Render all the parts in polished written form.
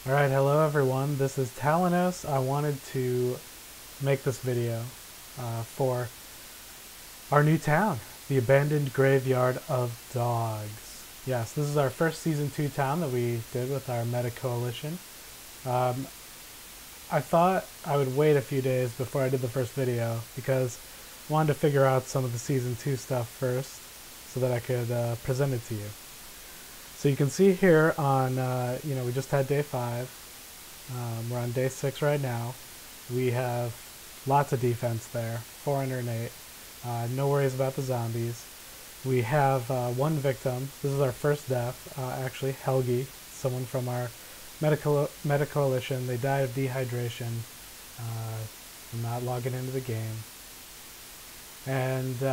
Alright, hello everyone, this is Talanos. I wanted to make this video for our new town, the Abandoned Graveyard of Dogs. Yes, this is our first Season 2 town that we did with our Meta Coalition. I thought I would wait a few days before I did the first video because I wanted to figure out some of the Season 2 stuff first so that I could present it to you. So you can see here on, we just had day 5. We're on day 6 right now. We have lots of defense there, 408. No worries about the zombies. We have one victim. This is our first death, actually, Helgi, someone from our Meta Coalition. They died of dehydration from not logging into the game. And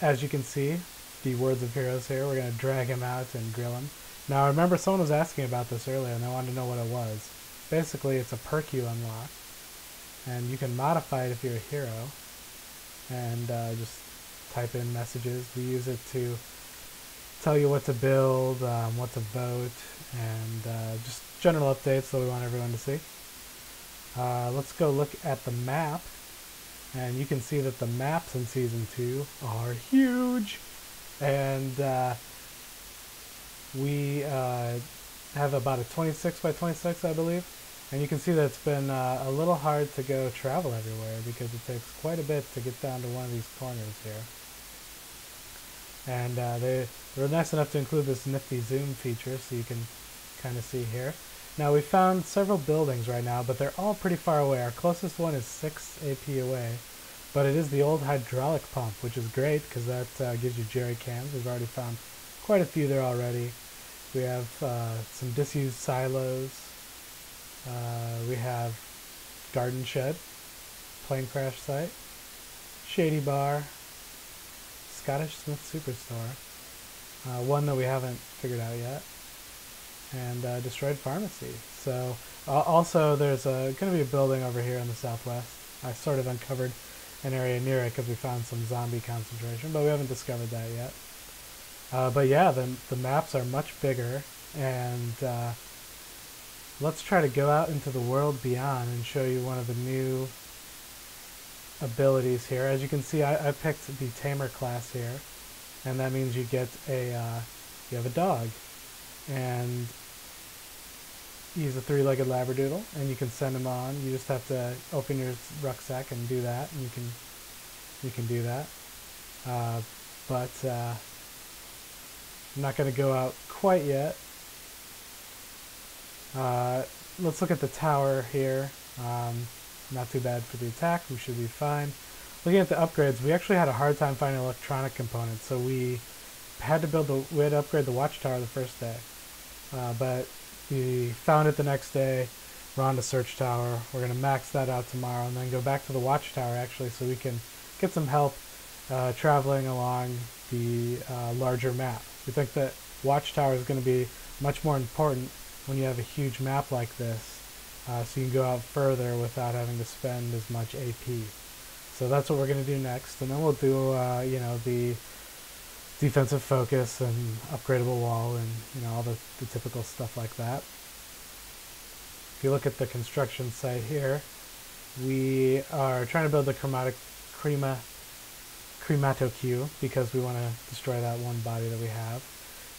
as you can see, the Words of Heroes here, we're going to drag him out and grill him. Now I remember someone was asking about this earlier and they wanted to know what it was. Basically it's a perk you unlock and you can modify it if you're a hero and just type in messages. We use it to tell you what to build, what to vote, and just general updates that we want everyone to see. Let's go look at the map, and you can see that the maps in Season 2 are huge. And we have about a 26 by 26, I believe. And you can see that it's been a little hard to go travel everywhere because it takes quite a bit to get down to one of these corners here. And they were nice enough to include this nifty zoom feature so you can kind of see here. Now we found several buildings right now, but they're all pretty far away. Our closest one is 6 AP away. But it is the old hydraulic pump, which is great because that gives you jerry cans. We've already found quite a few there already. We have some disused silos. We have garden shed, plane crash site, shady bar, Scottish Smith Superstore, one that we haven't figured out yet, and destroyed pharmacy. So also there's going to be a building over here in the southwest. I sort of uncovered an area near it because we found some zombie concentration, but we haven't discovered that yet. But yeah, the maps are much bigger, and let's try to go out into the world beyond and show you one of the new abilities here. As you can see, I picked the Tamer class here, and that means you get you have a dog, and he's a 3-legged Labradoodle, and you can send him on. You just have to open your rucksack and do that, and you can do that. But I'm not going to go out quite yet. Let's look at the tower here. Not too bad for the attack. We should be fine. Looking at the upgrades, we actually had a hard time finding electronic components, so we had to upgrade the watchtower the first day. But we found it the next day. We're on the search tower. We're going to max that out tomorrow and then go back to the watchtower actually so we can get some help traveling along the larger map. We think that watchtower is going to be much more important when you have a huge map like this, so you can go out further without having to spend as much AP. So that's what we're going to do next, and then we'll do the defensive focus and upgradable wall and all the typical stuff like that. If you look at the construction site here, we are trying to build the cremato queue because we want to destroy that one body that we have.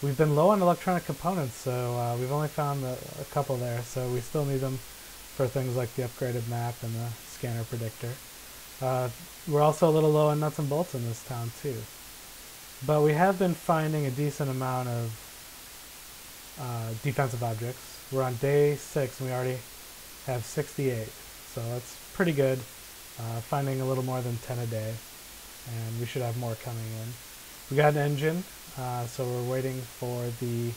We've been low on electronic components, so we've only found a couple there, so we still need them for things like the upgraded map and the scanner predictor. We're also a little low on nuts and bolts in this town too. But we have been finding a decent amount of defensive objects. We're on day 6 and we already have 68, so that's pretty good. Finding a little more than 10 a day, and we should have more coming in. We got an engine, so we're waiting for the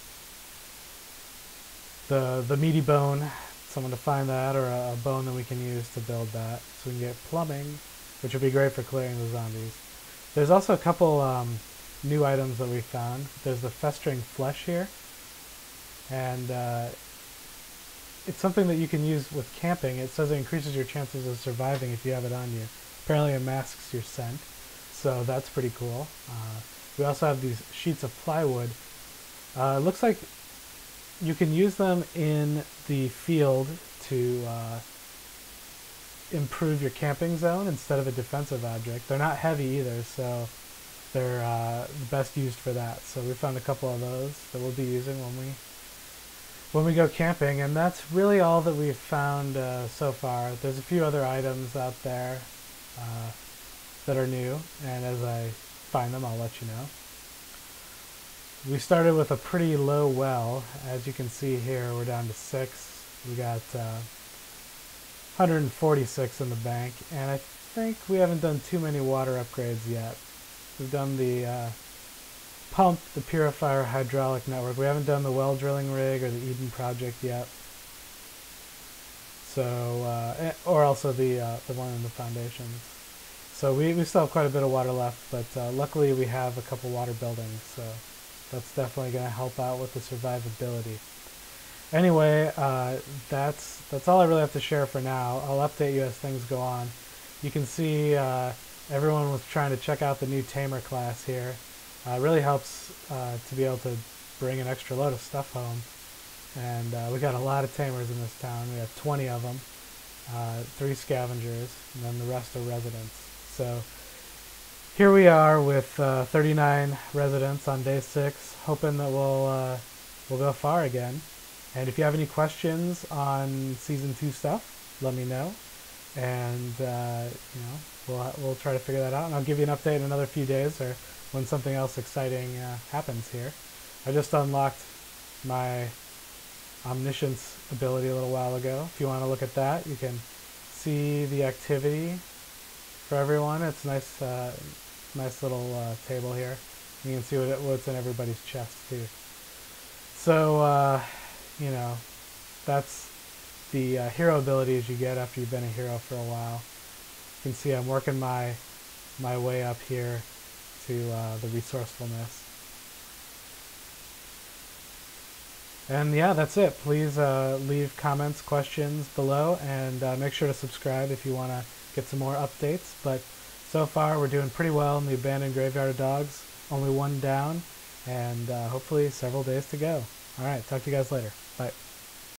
meaty bone, someone to find that, or a bone that we can use to build that, so we can get plumbing, which would be great for clearing the zombies. There's also a couple new items that we found. There's the festering flesh here, and it's something that you can use with camping. It says it increases your chances of surviving if you have it on you. Apparently it masks your scent, so that's pretty cool. We also have these sheets of plywood. It looks like you can use them in the field to improve your camping zone instead of a defensive object. They're not heavy either, so they're best used for that. So we found a couple of those that we'll be using when we go camping, and that's really all that we've found so far. There's a few other items out there that are new, and as I find them, I'll let you know. We started with a pretty low well. As you can see here, we're down to 6. We got 146 in the bank, and I think we haven't done too many water upgrades yet. We've done the pump, the purifier, hydraulic network. We haven't done the well drilling rig or the Eden project yet. So, or also the one in the foundations. So we still have quite a bit of water left, but luckily we have a couple water buildings, so that's definitely going to help out with the survivability. Anyway, that's all I really have to share for now. I'll update you as things go on. You can see everyone was trying to check out the new Tamer class here. It really helps to be able to bring an extra load of stuff home. And we got a lot of Tamers in this town. We have 20 of them, 3 scavengers, and then the rest are residents. So here we are with 39 residents on day 6, hoping that we'll go far again. And if you have any questions on Season 2 stuff, let me know. And we'll try to figure that out. And I'll give you an update in another few days or when something else exciting happens here. I just unlocked my omniscience ability a little while ago. If you want to look at that, you can see the activity for everyone. It's a nice little table here. You can see what's in everybody's chest too. So you know, that's the hero abilities you get after you've been a hero for a while. You can see I'm working my way up here to the resourcefulness. And yeah, that's it. Please leave comments, questions below, and make sure to subscribe if you want to get some more updates. But so far we're doing pretty well in the abandoned graveyard of dogs. Only 1 down, and hopefully several days to go. Alright, talk to you guys later. Bye.